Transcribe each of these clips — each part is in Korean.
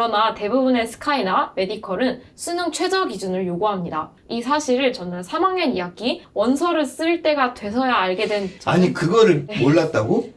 그러나 대부분의 스카이나 메디컬은 수능 최저 기준을 요구합니다. 이 사실을 저는 3학년 2학기 원서를 쓸 때가 돼서야 알게 된 아니 그거를 몰랐다고?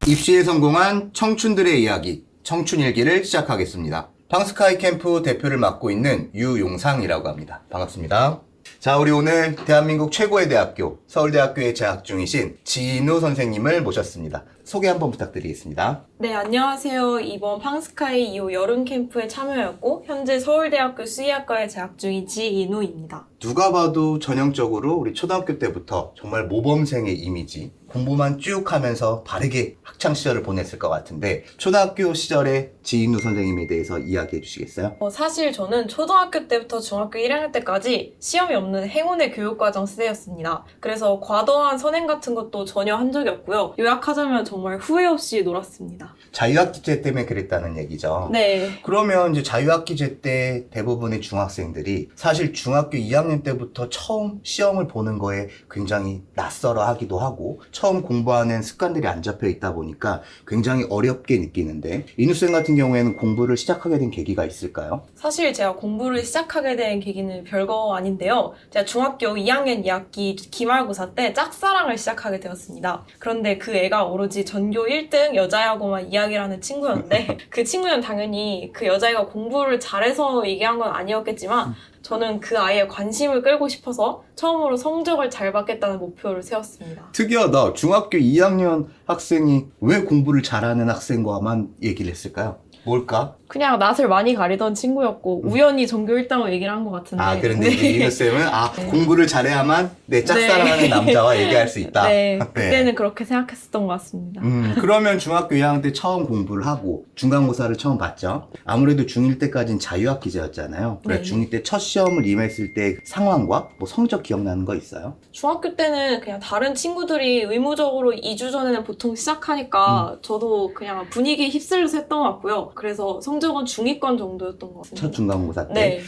입시에 성공한 청춘들의 이야기, 청춘일기를 시작하겠습니다. 팡스카이 캠프 대표를 맡고 있는 유용상이라고 합니다. 반갑습니다. 자, 우리 오늘 대한민국 최고의 대학교, 서울대학교에 재학 중이신 지인우 선생님을 모셨습니다. 소개 한번 부탁드리겠습니다. 네, 안녕하세요. 이번 팡스카이 2호 여름 캠프에 참여했고 현재 서울대학교 수의학과에 재학 중인 지인우입니다. 누가 봐도 전형적으로 우리 초등학교 때부터 정말 모범생의 이미지, 공부만 쭉 하면서 바르게 학창시절을 보냈을 것 같은데 초등학교 시절에 지인우 선생님에 대해서 이야기해 주시겠어요? 사실 저는 초등학교 때부터 중학교 1학년 때까지 시험이 없는 행운의 교육과정 세대였습니다. 그래서 과도한 선행 같은 것도 전혀 한 적이 없고요. 요약하자면 정말 후회 없이 놀았습니다. 자유학기제 때문에 그랬다는 얘기죠. 네. 그러면 이제 자유학기제 때 대부분의 중학생들이 사실 중학교 2학년 때부터 처음 시험을 보는 거에 굉장히 낯설어 하기도 하고 처음 공부하는 습관들이 안 잡혀 있다 보니까 굉장히 어렵게 느끼는데 이누쌤 같은 경우에는 공부를 시작하게 된 계기가 있을까요? 사실 제가 공부를 시작하게 된 계기는 별거 아닌데요. 제가 중학교 2학년 2학기 기말고사 때 짝사랑을 시작하게 되었습니다. 그런데 그 애가 오로지 전교 1등 여자애하고만 이야기를 하는 친구였는데 그 친구는 당연히 그 여자애가 공부를 잘해서 얘기한 건 아니었겠지만 저는 그 아이의 관심을 끌고 싶어서 처음으로 성적을 잘 받겠다는 목표를 세웠습니다. 특이하다. 중학교 2학년 학생이 왜 공부를 잘하는 학생과만 얘기를 했을까요? 뭘까? 그냥 낯을 많이 가리던 친구였고 우연히 전교 1등으로 얘기를 한 것 같은데 그런데 이제 이누쌤은 공부를 잘해야만 내 짝사랑하는 남자와 얘기할 수 있다. 네, 그때는 그렇게 생각했었던 것 같습니다. 그러면 중학교 2학년 때 처음 공부를 하고 중간고사를 처음 봤죠. 아무래도 중1 때까지는 자유학기제였잖아요. 그래서 네. 중2 때 첫 시험을 임했을 때 상황과 뭐 성적 기억나는 거 있어요? 중학교 때는 그냥 다른 친구들이 의무적으로 2주 전에는 보통 시작하니까 저도 그냥 분위기에 휩쓸려서 했던 것 같고요. 그래서 성적은 중위권 정도였던 것 같습니다. 첫 중간고사 때? 네.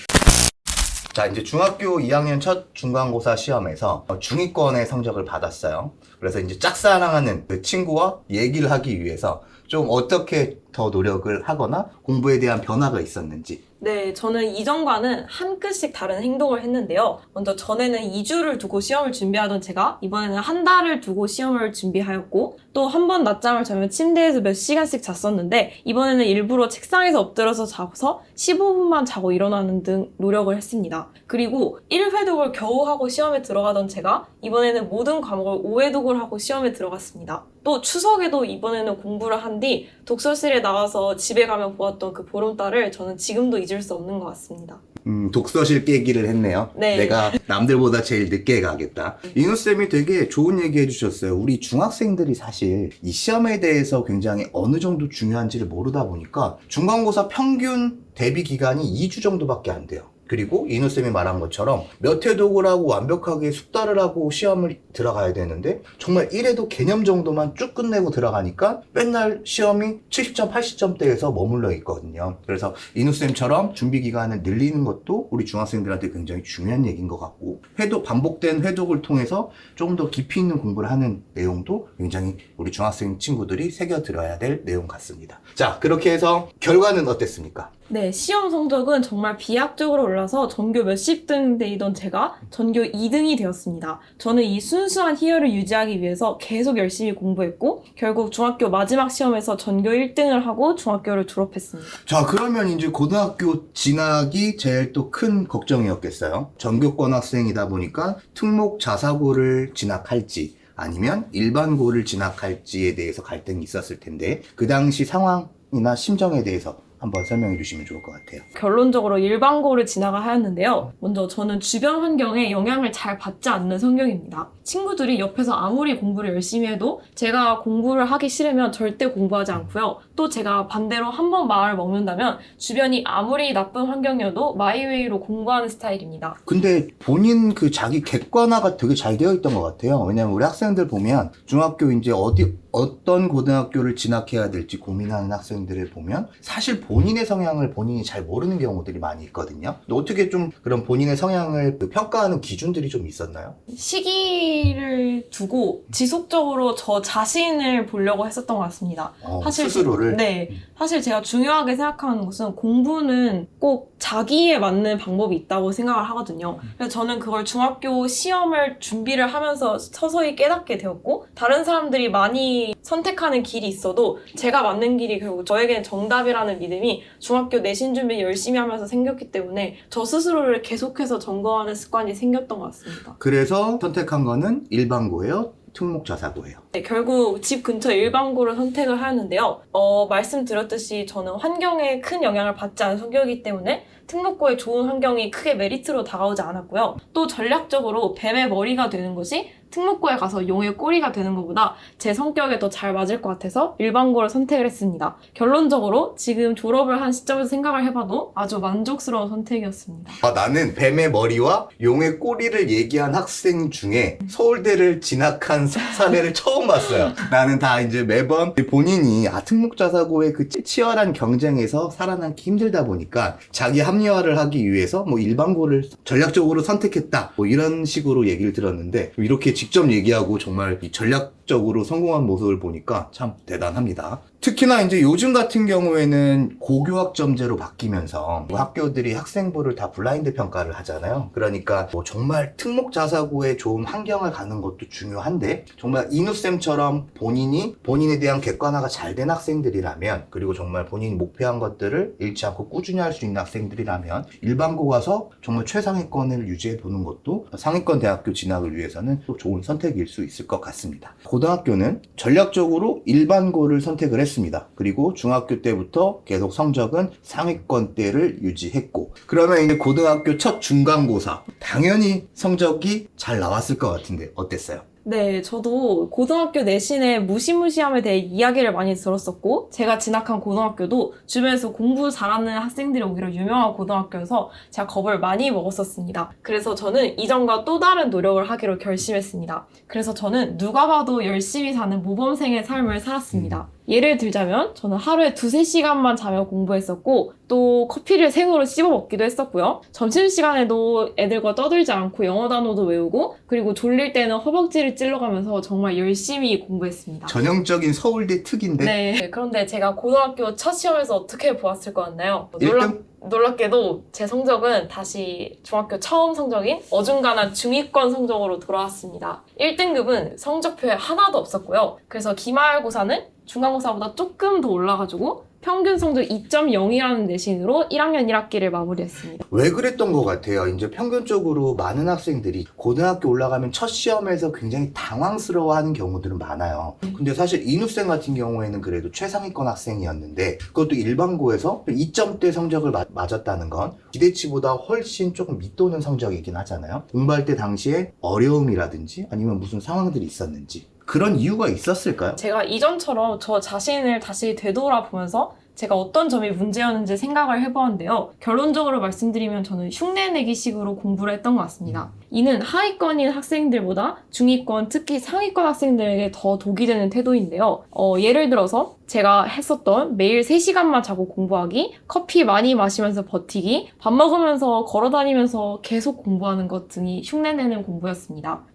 자, 이제 중학교 2학년 첫 중간고사 시험에서 중위권의 성적을 받았어요. 그래서 이제 짝사랑하는 그 친구와 얘기를 하기 위해서 좀 어떻게 더 노력을 하거나 공부에 대한 변화가 있었는지. 네, 저는 이전과는 한 끗씩 다른 행동을 했는데요. 먼저 전에는 2주를 두고 시험을 준비하던 제가 이번에는 한 달을 두고 시험을 준비하였고 또 한 번 낮잠을 자면 침대에서 몇 시간씩 잤었는데 이번에는 일부러 책상에서 엎드려서 자서 15분만 자고 일어나는 등 노력을 했습니다. 그리고 1회독을 겨우 하고 시험에 들어가던 제가 이번에는 모든 과목을 5회독을 하고 시험에 들어갔습니다. 또 추석에도 이번에는 공부를 한 뒤 독서실에 나와서 집에 가면 보았던 그 보름달을 저는 지금도 잊을 수 없는 것 같습니다. 독서실 깨기를 했네요. 네. 내가 남들보다 제일 늦게 가겠다. 이누쌤이 되게 좋은 얘기 해주셨어요. 우리 중학생들이 사실 이 시험에 대해서 굉장히 어느 정도 중요한지를 모르다 보니까 중간고사 평균 대비 기간이 2주 정도밖에 안 돼요. 그리고 이누쌤이 말한 것처럼 몇 회독을 하고 완벽하게 숙달을 하고 시험을 들어가야 되는데 정말 1회독 개념 정도만 쭉 끝내고 들어가니까 맨날 시험이 70점, 80점대에서 머물러 있거든요. 그래서 이누쌤처럼 준비 기간을 늘리는 것도 우리 중학생들한테 굉장히 중요한 얘기인 것 같고 반복된 회독을 통해서 조금 더 깊이 있는 공부를 하는 내용도 굉장히 우리 중학생 친구들이 새겨들어야 될 내용 같습니다. 자, 그렇게 해서 결과는 어땠습니까? 네, 시험 성적은 정말 비약적으로 올라서 전교 몇십 등대이던 제가 전교 2등이 되었습니다. 저는 이 순수한 희열을 유지하기 위해서 계속 열심히 공부했고 결국 중학교 마지막 시험에서 전교 1등을 하고 중학교를 졸업했습니다. 자, 그러면 이제 고등학교 진학이 제일 또 큰 걱정이었겠어요. 전교권 학생이다 보니까 특목 자사고를 진학할지 아니면 일반고를 진학할지에 대해서 갈등이 있었을 텐데 그 당시 상황이나 심정에 대해서 한번 설명해 주시면 좋을 것 같아요. 결론적으로 일반고를 진학을 하였는데요. 먼저 저는 주변 환경에 영향을 잘 받지 않는 성격입니다. 친구들이 옆에서 아무리 공부를 열심히 해도 제가 공부를 하기 싫으면 절대 공부하지 않고요. 또 제가 반대로 한번 마음을 먹는다면 주변이 아무리 나쁜 환경이어도 마이웨이로 공부하는 스타일입니다. 근데 본인 그 자기 객관화가 되게 잘 되어 있던 것 같아요. 왜냐면 우리 학생들 보면 중학교 이제 어떤 고등학교를 진학해야 될지 고민하는 학생들을 보면 사실 본인의 성향을 본인이 잘 모르는 경우들이 많이 있거든요. 근데 어떻게 좀 그런 본인의 성향을 평가하는 기준들이 좀 있었나요? 시기를 두고 지속적으로 저 자신을 보려고 했었던 것 같습니다. 스스로를? 네. 사실 제가 중요하게 생각하는 것은 공부는 꼭 자기에 맞는 방법이 있다고 생각을 하거든요. 그래서 저는 그걸 중학교 시험을 준비를 하면서 서서히 깨닫게 되었고, 다른 사람들이 많이 선택하는 길이 있어도 제가 맞는 길이 결국 저에게는 정답이라는 믿음이 중학교 내신 준비 열심히 하면서 생겼기 때문에 저 스스로를 계속해서 점검하는 습관이 생겼던 것 같습니다. 그래서 선택한 거는 일반고예요? 특목자사고예요? 네, 결국 집 근처 일반고를 선택을 하였는데요. 말씀드렸듯이 저는 환경에 큰 영향을 받지 않은 성격이기 때문에 특목고의 좋은 환경이 크게 메리트로 다가오지 않았고요. 또 전략적으로 뱀의 머리가 되는 것이 특목고에 가서 용의 꼬리가 되는 것보다 제 성격에 더 잘 맞을 것 같아서 일반고를 선택을 했습니다. 결론적으로 지금 졸업을 한 시점에서 생각을 해봐도 아주 만족스러운 선택이었습니다. 나는 뱀의 머리와 용의 꼬리를 얘기한 학생 중에 서울대를 진학한 사례를 처음 봤어요. 나는 다 이제 매번 본인이 특목자사고의 그 치열한 경쟁에서 살아남기 힘들다 보니까 자기 합리화를 하기 위해서 뭐 일반고를 전략적으로 선택했다, 뭐 이런 식으로 얘기를 들었는데, 이렇게 직접 얘기하고 정말 이 전략적으로 성공한 모습을 보니까 참 대단합니다. 특히나 이제 요즘 같은 경우에는 고교학점제로 바뀌면서 학교들이 학생부를 다 블라인드 평가를 하잖아요. 그러니까 뭐 정말 특목자사고에 좋은 환경을 가는 것도 중요한데, 정말 이누쌤처럼 본인에 대한 객관화가 잘 된 학생들이라면, 그리고 정말 본인이 목표한 것들을 잃지 않고 꾸준히 할 수 있는 학생들이라면 일반고 가서 정말 최상위권을 유지해 보는 것도 상위권 대학교 진학을 위해서는 또 좋은 선택일 수 있을 것 같습니다. 고등학교는 전략적으로 일반고를 선택을 했습니다. 그리고 중학교 때부터 계속 성적은 상위권대를 유지했고, 그러면 이제 고등학교 첫 중간고사 당연히 성적이 잘 나왔을 것 같은데 어땠어요? 네, 저도 고등학교 내신의 무시무시함에 대해 이야기를 많이 들었었고, 제가 진학한 고등학교도 주변에서 공부 잘하는 학생들이 오히려 유명한 고등학교여서 제가 겁을 많이 먹었었습니다. 그래서 저는 이전과 또 다른 노력을 하기로 결심했습니다. 그래서 저는 누가 봐도 열심히 사는 모범생의 삶을 살았습니다. 예를 들자면 저는 하루에 2-3시간만 자며 공부했었고, 또 커피를 생으로 씹어 먹기도 했었고요. 점심시간에도 애들과 떠들지 않고 영어 단어도 외우고, 그리고 졸릴 때는 허벅지를 찔러가면서 정말 열심히 공부했습니다. 전형적인 서울대 특인데? 네. 그런데 제가 고등학교 첫 시험에서 어떻게 보았을 것 같나요? 1등? 놀랍게도 제 성적은 다시 중학교 처음 성적인 어중간한 중위권 성적으로 돌아왔습니다. 1등급은 성적표에 하나도 없었고요. 그래서 기말고사는 중간고사보다 조금 더 올라가지고 평균 성적 2.0이라는 내신으로 1학년 1학기를 마무리했습니다. 왜 그랬던 것 같아요? 이제 평균적으로 많은 학생들이 고등학교 올라가면 첫 시험에서 굉장히 당황스러워하는 경우들은 많아요. 근데 사실 이누쌤 같은 경우에는 그래도 최상위권 학생이었는데, 그것도 일반고에서 2점대 성적을 맞았다는 건 기대치보다 훨씬 조금 밑도는 성적이긴 하잖아요. 공부할 때 당시에 어려움이라든지 아니면 무슨 상황들이 있었는지, 그런 이유가 있었을까요? 제가 이전처럼 저 자신을 다시 되돌아보면서 제가 어떤 점이 문제였는지 생각을 해보았는데요. 결론적으로 말씀드리면 저는 흉내내기식으로 공부를 했던 것 같습니다. 이는 하위권인 학생들보다 중위권, 특히 상위권 학생들에게 더 독이 되는 태도인데요. 예를 들어서 제가 했었던 매일 3시간만 자고 공부하기, 커피 많이 마시면서 버티기, 밥 먹으면서 걸어다니면서 계속 공부하는 것 등이 흉내내는 공부였습니다.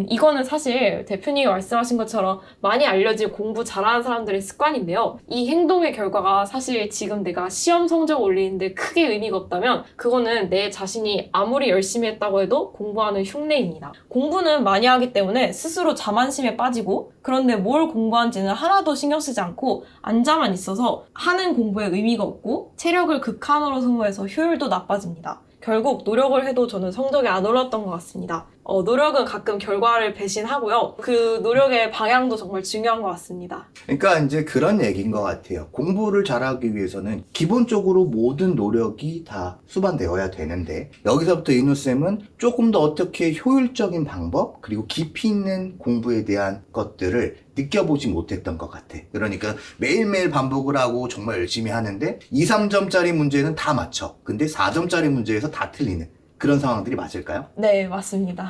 이거는 사실 대표님이 말씀하신 것처럼 많이 알려진 공부 잘하는 사람들의 습관인데요. 이 행동의 결과가 사실 지금 내가 시험 성적 올리는데 크게 의미가 없다면 그거는 내 자신이 아무리 열심히 했다고 해도 공부하는 흉내입니다. 공부는 많이 하기 때문에 스스로 자만심에 빠지고, 그런데 뭘 공부하는지는 하나도 신경 쓰지 않고 앉아만 있어서 하는 공부에 의미가 없고 체력을 극한으로 소모해서 효율도 나빠집니다. 결국 노력을 해도 저는 성적이 안 올랐던 것 같습니다. 노력은 가끔 결과를 배신하고요. 그 노력의 방향도 정말 중요한 것 같습니다. 그러니까 이제 그런 얘기인 것 같아요. 공부를 잘하기 위해서는 기본적으로 모든 노력이 다 수반되어야 되는데, 여기서부터 이누쌤은 조금 더 어떻게 효율적인 방법, 그리고 깊이 있는 공부에 대한 것들을 느껴보지 못했던 것 같아. 그러니까 매일매일 반복을 하고 정말 열심히 하는데 2-3점짜리 문제는 다 맞춰. 근데 4점짜리 문제에서 다 틀리는 그런 상황들이 맞을까요? 네, 맞습니다.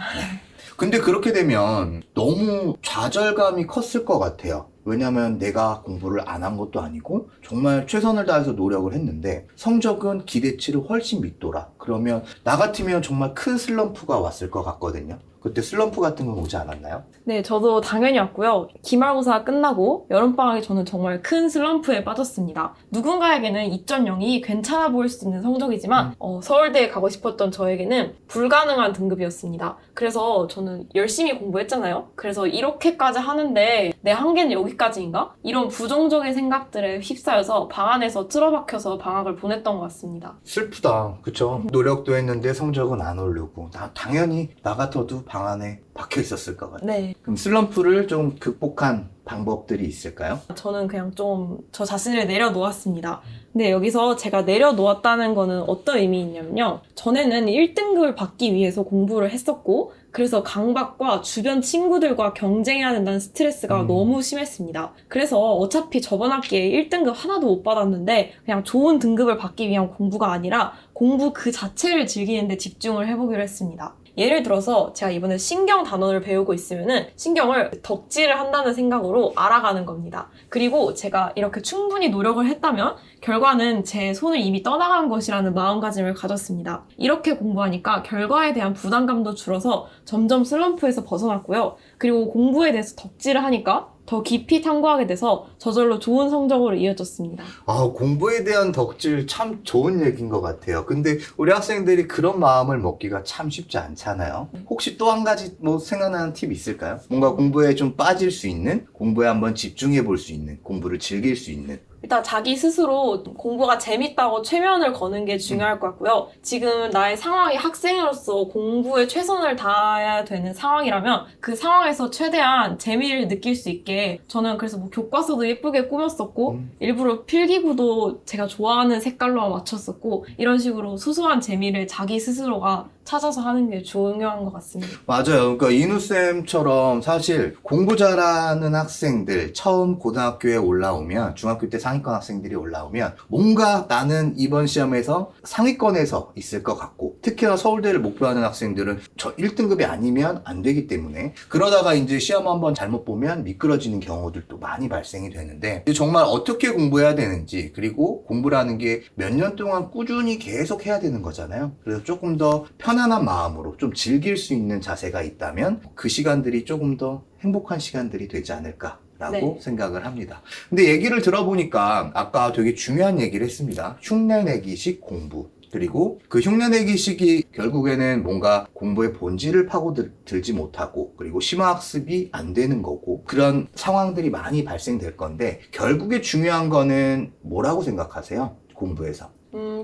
근데 그렇게 되면 너무 좌절감이 컸을 것 같아요. 왜냐면 내가 공부를 안 한 것도 아니고 정말 최선을 다해서 노력을 했는데 성적은 기대치를 훨씬 밑돌아. 그러면 나 같으면 정말 큰 슬럼프가 왔을 것 같거든요. 그때 슬럼프 같은 건 오지 않았나요? 네, 저도 당연히 왔고요. 기말고사 끝나고 여름방학에 저는 정말 큰 슬럼프에 빠졌습니다. 누군가에게는 2.0이 괜찮아 보일 수 있는 성적이지만 서울대에 가고 싶었던 저에게는 불가능한 등급이었습니다. 그래서 저는 열심히 공부했잖아요. 그래서 이렇게까지 하는데 내 한계는 여기까지인가? 이런 부정적인 생각들에 휩싸여서 방 안에서 틀어박혀서 방학을 보냈던 것 같습니다. 슬프다. 그쵸? 노력도 했는데 성적은 안 오르고 당연히 나 같아도 방 안에 박혀 있었을 것 같아요. 네, 그럼 슬럼프를 좀 극복한 방법들이 있을까요? 저는 그냥 좀 저 자신을 내려놓았습니다. 근데 여기서 제가 내려놓았다는 거는 어떤 의미있냐면요. 전에는 1등급을 받기 위해서 공부를 했었고 그래서 강박과 주변 친구들과 경쟁해야 된다는 스트레스가 너무 심했습니다. 그래서 어차피 저번 학기에 1등급 하나도 못 받았는데 그냥 좋은 등급을 받기 위한 공부가 아니라 공부 그 자체를 즐기는 데 집중을 해보기로 했습니다. 예를 들어서 제가 이번에 신경 단원을 배우고 있으면은 신경을 덕질을 한다는 생각으로 알아가는 겁니다. 그리고 제가 이렇게 충분히 노력을 했다면 결과는 제 손을 이미 떠나간 것이라는 마음가짐을 가졌습니다. 이렇게 공부하니까 결과에 대한 부담감도 줄어서 점점 슬럼프에서 벗어났고요. 그리고 공부에 대해서 덕질을 하니까 더 깊이 탐구하게 돼서 저절로 좋은 성적으로 이어졌습니다. 공부에 대한 덕질 참 좋은 얘기인 것 같아요. 근데 우리 학생들이 그런 마음을 먹기가 참 쉽지 않잖아요. 혹시 또 한 가지 생각나는 팁 있을까요? 뭔가 공부에 좀 빠질 수 있는, 공부에 한번 집중해 볼 수 있는, 공부를 즐길 수 있는. 일단 자기 스스로 공부가 재밌다고 최면을 거는 게 중요할 것 같고요. 지금 나의 상황이 학생으로서 공부에 최선을 다해야 되는 상황이라면 그 상황에서 최대한 재미를 느낄 수 있게 저는 그래서 뭐 교과서도 예쁘게 꾸몄었고 일부러 필기구도 제가 좋아하는 색깔로 맞췄었고 이런 식으로 소소한 재미를 자기 스스로가 찾아서 하는 게 중요한 것 같습니다. 맞아요. 그러니까 이누쌤처럼 사실 공부 잘하는 학생들 처음 고등학교에 올라오면 중학교 때 상위권 학생들이 올라오면 뭔가 나는 이번 시험에서 상위권에서 있을 것 같고 특히나 서울대를 목표하는 학생들은 저 1등급이 아니면 안 되기 때문에 그러다가 이제 시험 한번 잘못 보면 미끄러지는 경우들도 많이 발생이 되는데 정말 어떻게 공부해야 되는지 그리고 공부라는 게 몇 년 동안 꾸준히 계속 해야 되는 거잖아요. 그래서 조금 더 편안한 마음으로 좀 즐길 수 있는 자세가 있다면 그 시간들이 조금 더 행복한 시간들이 되지 않을까 라고 생각을 합니다. 근데 얘기를 들어보니까 아까 되게 중요한 얘기를 했습니다. 흉내내기식 공부. 그리고 그 흉내내기식이 결국에는 뭔가 공부의 본질을 파고들지 못하고 그리고 심화학습이 안 되는 거고 그런 상황들이 많이 발생될 건데 결국에 중요한 거는 뭐라고 생각하세요? 공부에서.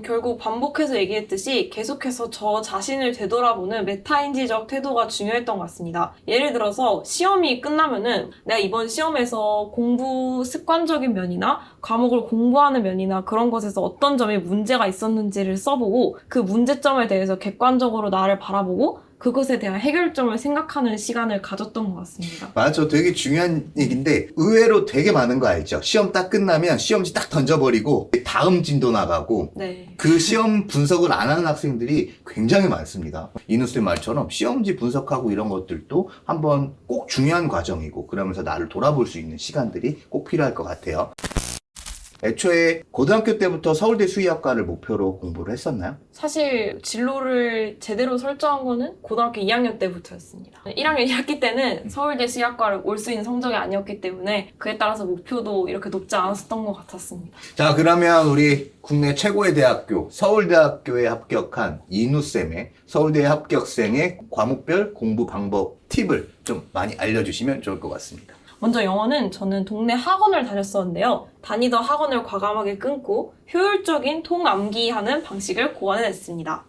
결국 반복해서 얘기했듯이 계속해서 저 자신을 되돌아보는 메타인지적 태도가 중요했던 것 같습니다. 예를 들어서 시험이 끝나면은 내가 이번 시험에서 공부 습관적인 면이나 과목을 공부하는 면이나 그런 것에서 어떤 점이 문제가 있었는지를 써보고 그 문제점에 대해서 객관적으로 나를 바라보고 그것에 대한 해결점을 생각하는 시간을 가졌던 것 같습니다. 맞아. 되게 중요한 얘기인데 의외로 되게 많은 거 알죠? 시험 딱 끝나면 시험지 딱 던져버리고 다음 진도 나가고 네. 그 시험 분석을 안 하는 학생들이 굉장히 많습니다. 이누쌤 말처럼 시험지 분석하고 이런 것들도 한번 꼭 중요한 과정이고 그러면서 나를 돌아볼 수 있는 시간들이 꼭 필요할 것 같아요. 애초에 고등학교 때부터 서울대 수의학과를 목표로 공부를 했었나요? 사실 진로를 제대로 설정한 거는 고등학교 2학년 때부터였습니다. 1학년 1학기 때는 서울대 수의학과를 올 수 있는 성적이 아니었기 때문에 그에 따라서 목표도 이렇게 높지 않았었던 것 같았습니다. 자, 그러면 우리 국내 최고의 대학교 서울대학교에 합격한 이누쌤의 서울대 합격생의 과목별 공부 방법 팁을 좀 많이 알려주시면 좋을 것 같습니다. 먼저 영어는 저는 동네 학원을 다녔었는데요. 다니던 학원을 과감하게 끊고 효율적인 통암기하는 방식을 고안해냈습니다.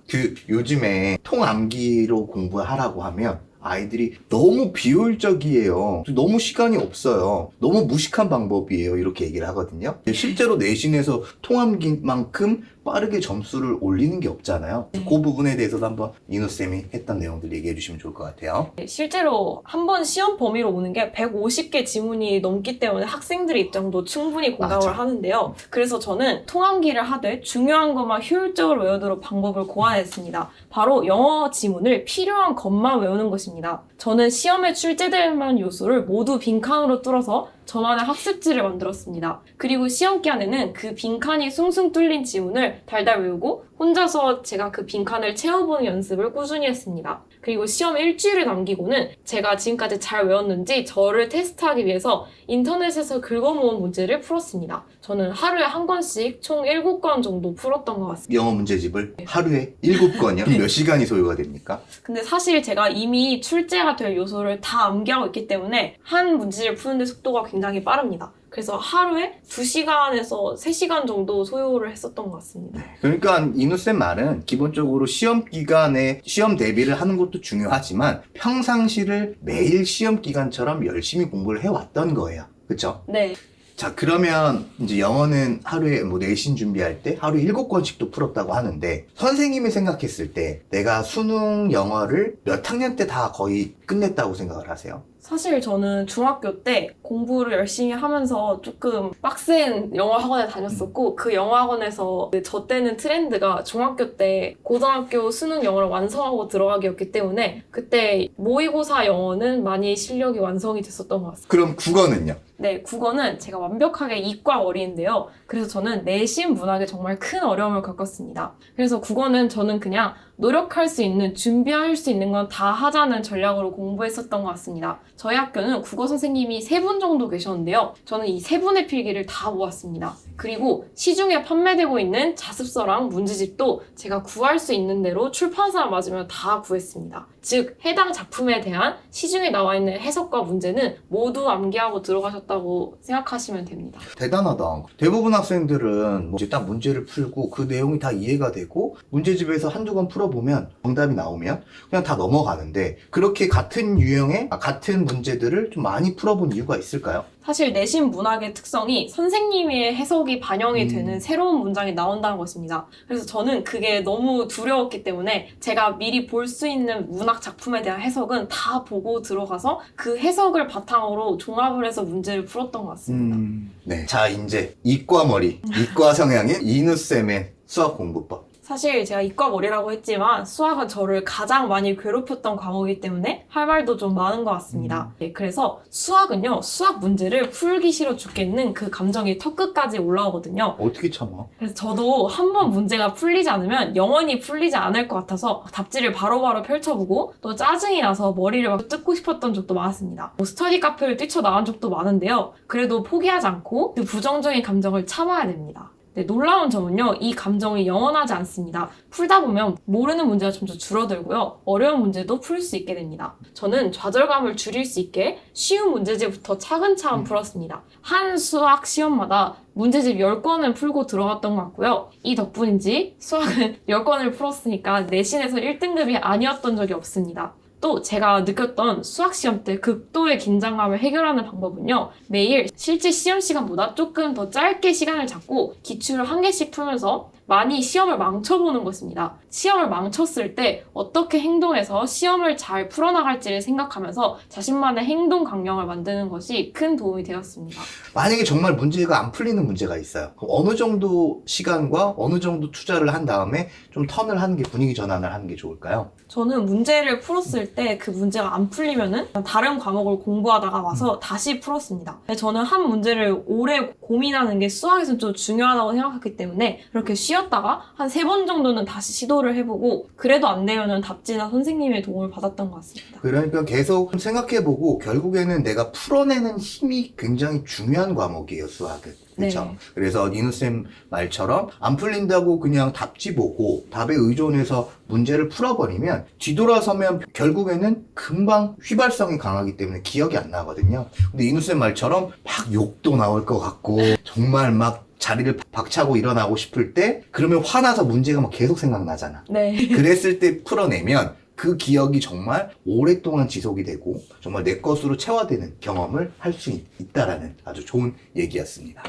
요즘에 통암기로 공부하라고 하면 아이들이 너무 비효율적이에요. 너무 시간이 없어요. 너무 무식한 방법이에요. 이렇게 얘기를 하거든요. 실제로 내신에서 통암기만큼 빠르게 점수를 올리는 게 없잖아요. 그 부분에 대해서도 한번 이누쌤이 했던 내용들 얘기해 주시면 좋을 것 같아요. 실제로 한번 시험 범위로 오는 게 150개 지문이 넘기 때문에 학생들의 입장도 충분히 공감을 맞아. 하는데요. 그래서 저는 통암기를 하되 중요한 것만 효율적으로 외우도록 방법을 고안했습니다. 바로 영어 지문을 필요한 것만 외우는 것입니다. 저는 시험에 출제될 만한 요소를 모두 빈칸으로 뚫어서 저만의 학습지를 만들었습니다. 그리고 시험 기간에는 그 빈칸이 숭숭 뚫린 지문을 달달 외우고 혼자서 제가 그 빈칸을 채워보는 연습을 꾸준히 했습니다. 그리고 시험 일주일을 남기고는 제가 지금까지 잘 외웠는지 저를 테스트하기 위해서 인터넷에서 긁어모은 문제를 풀었습니다. 저는 하루에 한 권씩 총 7권 정도 풀었던 것 같습니다. 영어 문제집을 하루에 7권이요? 그럼 몇 시간이 소요가 됩니까? 근데 사실 제가 이미 출제가 될 요소를 다 암기하고 있기 때문에 한 문제를 푸는데 속도가 굉장히 빠릅니다. 그래서 하루에 2시간에서 3시간 정도 소요를 했었던 것 같습니다. 그러니까 이누쌤 말은 기본적으로 시험 기간에 시험 대비를 하는 것도 중요하지만 평상시를 매일 시험 기간처럼 열심히 공부를 해왔던 거예요. 그쵸? 네. 자, 그러면 이제 영어는 하루에 뭐 내신 준비할 때 하루에 7권씩도 풀었다고 하는데 선생님이 생각했을 때 내가 수능 영어를 몇 학년 때 다 거의 끝냈다고 생각을 하세요? 사실 저는 중학교 때 공부를 열심히 하면서 조금 빡센 영어 학원에 다녔었고 그 영어 학원에서 저 때는 트렌드가 중학교 때 고등학교 수능 영어를 완성하고 들어가기였기 때문에 그때 모의고사 영어는 많이 실력이 완성이 됐었던 것 같습니다. 그럼 국어는요? 네, 국어는 제가 완벽하게 이과어리인데요. 그래서 저는 내신 문학에 정말 큰 어려움을 겪었습니다. 그래서 국어는 저는 그냥 노력할 수 있는, 준비할 수 있는 건 다 하자는 전략으로 공부했었던 것 같습니다. 저희 학교는 국어 선생님이 3분 정도 계셨는데요. 저는 이 3분의 필기를 다 모았습니다. 그리고 시중에 판매되고 있는 자습서랑 문제집도 제가 구할 수 있는 대로 출판사 맞으면 다 구했습니다. 즉, 해당 작품에 대한 시중에 나와 있는 해석과 문제는 모두 암기하고 들어가셨다고 생각하시면 됩니다. 대단하다. 대부분 학생들은 이제 딱 문제를 풀고 그 내용이 다 이해가 되고 문제집에서 한두 권 풀어보면 정답이 나오면 그냥 다 넘어가는데 그렇게 같은 유형의 같은 문제들을 좀 많이 풀어본 이유가 있을까요? 사실 내신 문학의 특성이 선생님의 해석이 반영이 되는 새로운 문장이 나온다는 것입니다. 그래서 저는 그게 너무 두려웠기 때문에 제가 미리 볼 수 있는 문학 작품에 대한 해석은 다 보고 들어가서 그 해석을 바탕으로 종합을 해서 문제를 풀었던 것 같습니다. 네. 자, 이제 이과 머리, 이과 성향의 이누쌤의 수학 공부법. 사실 제가 이과머리라고 했지만 수학은 저를 가장 많이 괴롭혔던 과목이기 때문에 할 말도 좀 많은 것 같습니다. 네, 그래서 수학은요, 수학 문제를 풀기 싫어 죽겠는 그 감정이 턱끝까지 올라오거든요. 어떻게 참아? 그래서 저도 한 번 문제가 풀리지 않으면 영원히 풀리지 않을 것 같아서 답지를 바로바로 펼쳐보고 또 짜증이 나서 머리를 막 뜯고 싶었던 적도 많았습니다. 스터디 카페를 뛰쳐나간 적도 많은데요. 그래도 포기하지 않고 그 부정적인 감정을 참아야 됩니다. 네, 놀라운 점은요, 이 감정이 영원하지 않습니다. 풀다 보면 모르는 문제가 점점 줄어들고요, 어려운 문제도 풀 수 있게 됩니다. 저는 좌절감을 줄일 수 있게 쉬운 문제집부터 차근차근 풀었습니다. 한 수학 시험마다 문제집 10권을 풀고 들어갔던 것 같고요. 이 덕분인지 수학은 10권을 풀었으니까 내신에서 1등급이 아니었던 적이 없습니다. 또 제가 느꼈던 수학시험 때 극도의 긴장감을 해결하는 방법은요, 매일 실제 시험 시간보다 조금 더 짧게 시간을 잡고 기출을 한 개씩 풀면서 많이 시험을 망쳐보는 것입니다. 시험을 망쳤을 때 어떻게 행동해서 시험을 잘 풀어나갈지를 생각하면서 자신만의 행동 강령을 만드는 것이 큰 도움이 되었습니다. 만약에 정말 문제가 안 풀리는 문제가 있어요. 그럼 어느 정도 시간과 어느 정도 투자를 한 다음에 좀 턴을 하는 게 분위기 전환을 하는 게 좋을까요? 저는 문제를 풀었을 때 그 문제가 안 풀리면은 다른 과목을 공부하다가 와서 다시 풀었습니다. 저는 한 문제를 오래 고민하는 게 수학에서는 좀 중요하다고 생각했기 때문에 이렇게 쉬었다가 한 3번 정도는 다시 시도를 해보고 그래도 안 되면은 답지나 선생님의 도움을 받았던 것 같습니다. 그러니까 계속 생각해보고 결국에는 내가 풀어내는 힘이 굉장히 중요한 과목이에요, 수학은. 그렇죠? 네. 그래서 니누쌤 말처럼 안 풀린다고 그냥 답지 보고 답에 의존해서 문제를 풀어버리면 뒤돌아서면 결국에는 금방 휘발성이 강하기 때문에 기억이 안 나거든요. 근데 이누쌤 말처럼 막 욕도 나올 것 같고 정말 막 자리를 박차고 일어나고 싶을 때 그러면 화나서 문제가 막 계속 생각나잖아. 네. 그랬을 때 풀어내면 그 기억이 정말 오랫동안 지속이 되고 정말 내 것으로 체화되는 경험을 할 수 있다라는 아주 좋은 얘기였습니다.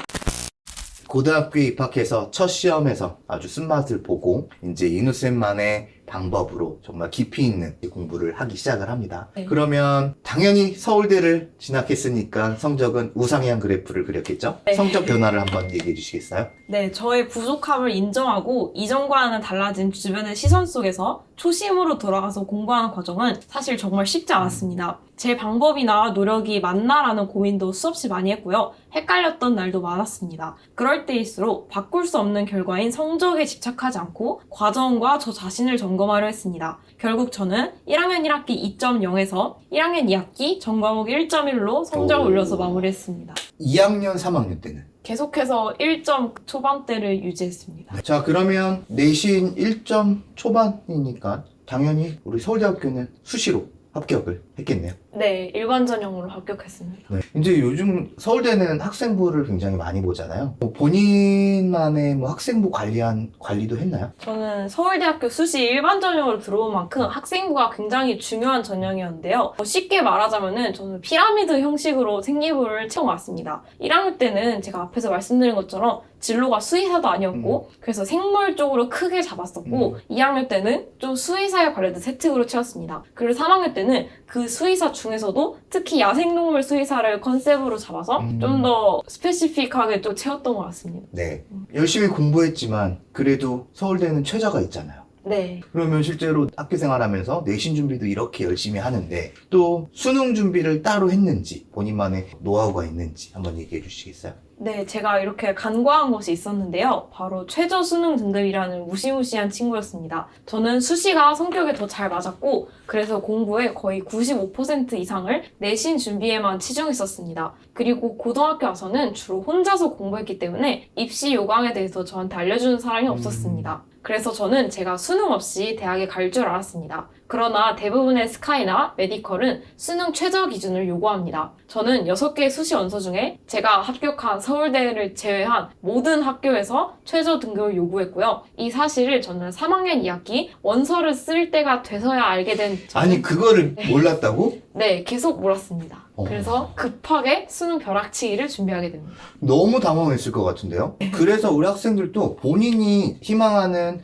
고등학교에 입학해서 첫 시험에서 아주 쓴맛을 보고 이제 이누쌤만의 방법으로 정말 깊이 있는 공부를 하기 시작을 합니다. 네. 그러면 당연히 서울대를 진학했으니까 성적은 우상향 그래프를 그렸겠죠? 네. 성적 변화를 한번 얘기해 주시겠어요? 네, 저의 부족함을 인정하고 이전과는 달라진 주변의 시선 속에서 초심으로 돌아가서 공부하는 과정은 사실 정말 쉽지 않았습니다. 제 방법이나 노력이 맞나라는 고민도 수없이 많이 했고요. 헷갈렸던 날도 많았습니다. 그럴 때일수록 바꿀 수 없는 결과인 성적에 집착하지 않고 과정과 저 자신을 점검하려 했습니다. 결국 저는 1학년 1학기 2.0에서 1학년 2학기 전 과목 1.1로 성적을 오. 올려서 마무리했습니다. 2학년, 3학년 때는? 계속해서 1점 초반대를 유지했습니다. 자, 그러면 내신 1점 초반이니까 당연히 우리 서울대학교는 수시로 합격을 했겠네요. 네, 일반 전형으로 합격했습니다. 네. 이제 요즘 서울대는 학생부를 굉장히 많이 보잖아요. 본인만의 학생부 관리도 했나요? 저는 서울대학교 수시 일반 전형으로 들어온 만큼 학생부가 굉장히 중요한 전형이었는데요. 쉽게 말하자면은 저는 피라미드 형식으로 생기부를 채워왔습니다. 1학년 때는 제가 앞에서 말씀드린 것처럼 진로가 수의사도 아니었고 그래서 생물 쪽으로 크게 잡았었고 2학년 때는 좀 수의사에 관련된 세특으로 채웠습니다. 그리고 3학년 때는 그 수의사 중에서도 특히 야생동물 수의사를 컨셉으로 잡아서 좀 더 스페시픽하게 또 채웠던 것 같습니다. 네. 열심히 공부했지만 그래도 서울대는 최저가 있잖아요. 네. 그러면 실제로 학교 생활하면서 내신 준비도 이렇게 열심히 하는데 또 수능 준비를 따로 했는지 본인만의 노하우가 있는지 한번 얘기해 주시겠어요? 네, 제가 이렇게 간과한 것이 있었는데요. 바로 최저 수능 등급이라는 무시무시한 친구였습니다. 저는 수시가 성격에 더 잘 맞았고 그래서 공부에 거의 95% 이상을 내신 준비에만 치중했었습니다. 그리고 고등학교 와서는 주로 혼자서 공부했기 때문에 입시 요강에 대해서 저한테 알려주는 사람이 없었습니다. 그래서 저는 제가 수능 없이 대학에 갈 줄 알았습니다. 그러나 대부분의 스카이나 메디컬은 수능 최저 기준을 요구합니다. 저는 6개의 수시 원서 중에 제가 합격한 서울대를 제외한 모든 학교에서 최저 등급을 요구했고요. 이 사실을 저는 3학년 2학기 원서를 쓸 때가 돼서야 알게 된 아니 그거를 몰랐다고? 네, 계속 몰랐습니다. 그래서 급하게 수능 벼락치기를 준비하게 됩니다. 너무 당황했을 것 같은데요? 그래서 우리 학생들도 본인이 희망하는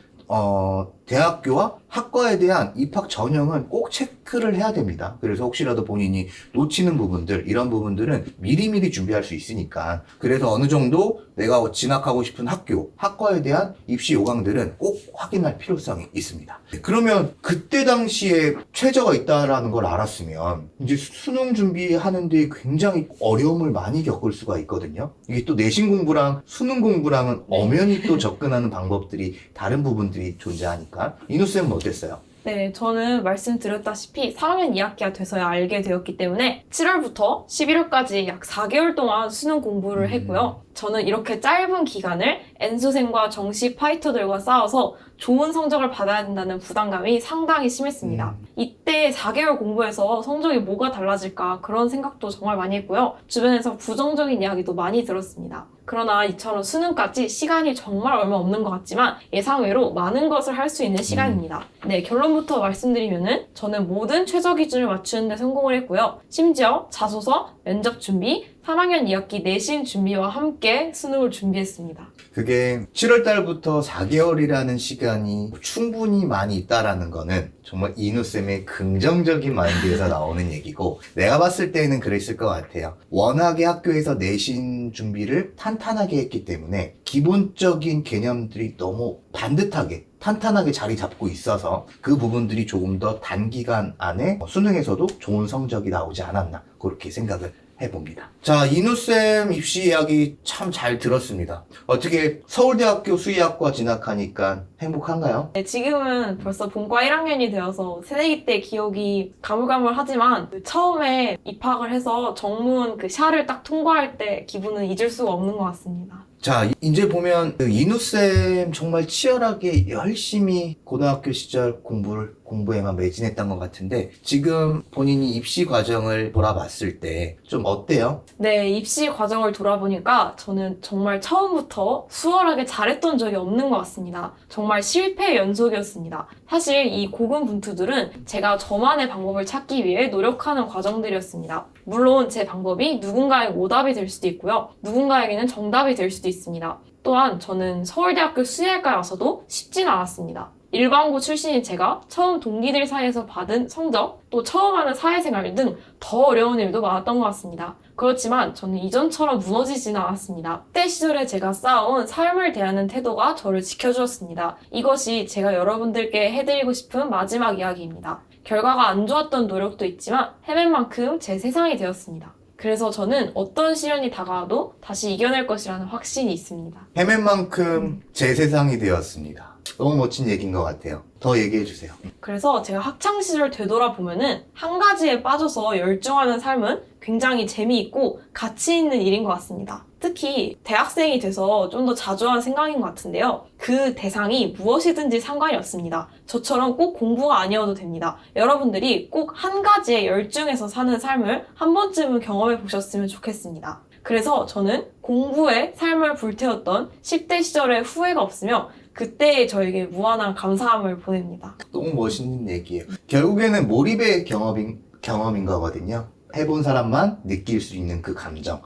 대학교와 학과에 대한 입학 전형은 꼭 체크를 해야 됩니다. 그래서 혹시라도 본인이 놓치는 부분들, 이런 부분들은 미리미리 준비할 수 있으니까. 그래서 어느 정도 내가 진학하고 싶은 학과에 대한 입시 요강들은 꼭 확인할 필요성이 있습니다. 그러면 그때 당시에 최저가 있다라는 걸 알았으면 이제 수능 준비하는데 굉장히 어려움을 많이 겪을 수가 있거든요. 이게 또 내신 공부랑 수능 공부랑은 엄연히 또 접근하는 방법들이 다른 부분들이 존재하니까. 이누쌤은 어땠어요? 네, 저는 말씀드렸다시피 3학년 2학기가 돼서야 알게 되었기 때문에 7월부터 11월까지 약 4개월 동안 수능 공부를 했고요. 저는 이렇게 짧은 기간을 N수생과 정시 파이터들과 싸워서 좋은 성적을 받아야 된다는 부담감이 상당히 심했습니다. 이때 4개월 공부해서 성적이 뭐가 달라질까 그런 생각도 정말 많이 했고요. 주변에서 부정적인 이야기도 많이 들었습니다. 그러나 이처럼 수능까지 시간이 정말 얼마 없는 것 같지만 예상외로 많은 것을 할 수 있는 시간입니다. 네, 결론부터 말씀드리면은 저는 모든 최저 기준을 맞추는 데 성공을 했고요. 심지어 자소서, 면접 준비, 3학년 2학기 내신 준비와 함께 수능을 준비했습니다. 그게 7월 달부터 4개월이라는 시간이 충분히 많이 있다라는 거는 정말 이누쌤의 긍정적인 마인드에서 나오는 얘기고 내가 봤을 때는 그랬을 것 같아요. 워낙에 학교에서 내신 준비를 탄탄하게 했기 때문에 기본적인 개념들이 너무 탄탄하게 자리 잡고 있어서 그 부분들이 조금 더 단기간 안에 수능에서도 좋은 성적이 나오지 않았나 그렇게 생각을 해봅니다. 자, 이누쌤 입시 이야기 참 잘 들었습니다. 어떻게 서울대학교 수의학과 진학하니까 행복한가요? 네, 지금은 벌써 본과 1학년이 되어서 새내기 때 기억이 가물가물하지만 처음에 입학을 해서 정문 그 샤를 딱 통과할 때 기분은 잊을 수가 없는 것 같습니다. 자, 이제 보면 이누쌤 정말 치열하게 열심히 고등학교 시절 공부에만 매진했던 것 같은데 지금 본인이 입시 과정을 돌아봤을 때 좀 어때요? 네, 입시 과정을 돌아보니까 저는 정말 처음부터 수월하게 잘했던 적이 없는 것 같습니다. 정말 실패 연속이었습니다. 사실 이 고군분투들은 제가 저만의 방법을 찾기 위해 노력하는 과정들이었습니다. 물론 제 방법이 누군가의 오답이 될 수도 있고요. 누군가에게는 정답이 될 수도 있습니다. 또한 저는 서울대학교 수의학과에 와서도 쉽진 않았습니다. 일반고 출신인 제가 처음 동기들 사이에서 받은 성적, 또 처음 하는 사회생활 등 더 어려운 일도 많았던 것 같습니다. 그렇지만 저는 이전처럼 무너지지는 않았습니다. 그때 시절에 제가 쌓아온 삶을 대하는 태도가 저를 지켜주었습니다. 이것이 제가 여러분들께 해드리고 싶은 마지막 이야기입니다. 결과가 안 좋았던 노력도 있지만 헤맨 만큼 제 세상이 되었습니다. 그래서 저는 어떤 시련이 다가와도 다시 이겨낼 것이라는 확신이 있습니다. 헤맨 만큼 제 세상이 되었습니다. 너무 멋진 얘기인 것 같아요. 더 얘기해 주세요. 그래서 제가 학창시절 되돌아보면은 한 가지에 빠져서 열중하는 삶은 굉장히 재미있고 가치 있는 일인 것 같습니다. 특히 대학생이 돼서 좀 더 자주 하는 생각인 것 같은데요. 그 대상이 무엇이든지 상관이 없습니다. 저처럼 꼭 공부가 아니어도 됩니다. 여러분들이 꼭 한 가지에 열중해서 사는 삶을 한 번쯤은 경험해 보셨으면 좋겠습니다. 그래서 저는 공부에 삶을 불태웠던 10대 시절의 후회가 없으며 그때의 저에게 무한한 감사함을 보냅니다. 너무 멋있는 얘기예요. 결국에는 몰입의 경험인 거거든요. 해본 사람만 느낄 수 있는 그 감정.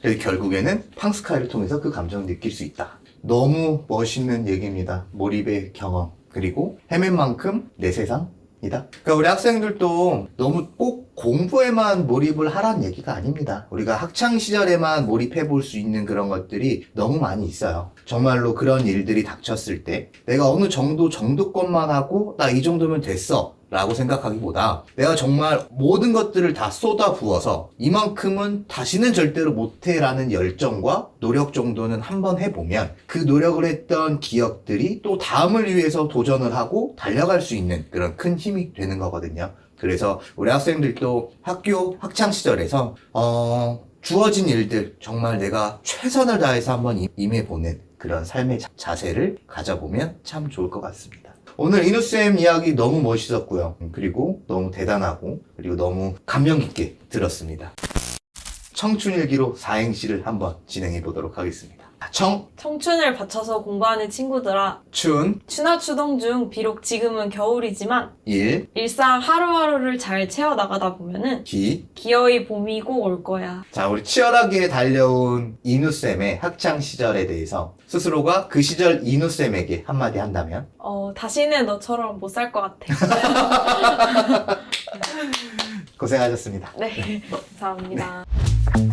그래서 결국에는 팡스카이를 통해서 그 감정을 느낄 수 있다. 너무 멋있는 얘기입니다. 몰입의 경험. 그리고 헤맨 만큼 내 세상이다. 그러니까 우리 학생들도 너무 꼭 공부에만 몰입을 하라는 얘기가 아닙니다. 우리가 학창 시절에만 몰입해 볼 수 있는 그런 것들이 너무 많이 있어요. 정말로 그런 일들이 닥쳤을 때 내가 어느 정도 정도권만 하고 나 이 정도면 됐어 라고 생각하기보다 내가 정말 모든 것들을 다 쏟아 부어서 이만큼은 다시는 절대로 못해 라는 열정과 노력 정도는 한번 해보면 그 노력을 했던 기억들이 또 다음을 위해서 도전을 하고 달려갈 수 있는 그런 큰 힘이 되는 거거든요. 그래서 우리 학생들도 학교 학창 시절에서 주어진 일들 정말 내가 최선을 다해서 한번 임해보는 그런 삶의 자세를 가져보면 참 좋을 것 같습니다. 오늘 이누쌤 이야기 너무 멋있었고요. 그리고 너무 대단하고 그리고 너무 감명 깊게 들었습니다. 청춘일기로 사행시를 한번 진행해 보도록 하겠습니다. 청춘을 바쳐서 공부하는 친구들아, 추나추동 중 비록 지금은 겨울이지만 일상 하루하루를 잘 채워나가다 보면은 기어이 봄이 꼭 올 거야. 자, 우리 치열하게 달려온 이누쌤의 학창시절에 대해서 스스로가 그 시절 이누쌤에게 한마디 한다면? 다시는 너처럼 못 살 것 같아. 고생하셨습니다. 네, 감사합니다. 네.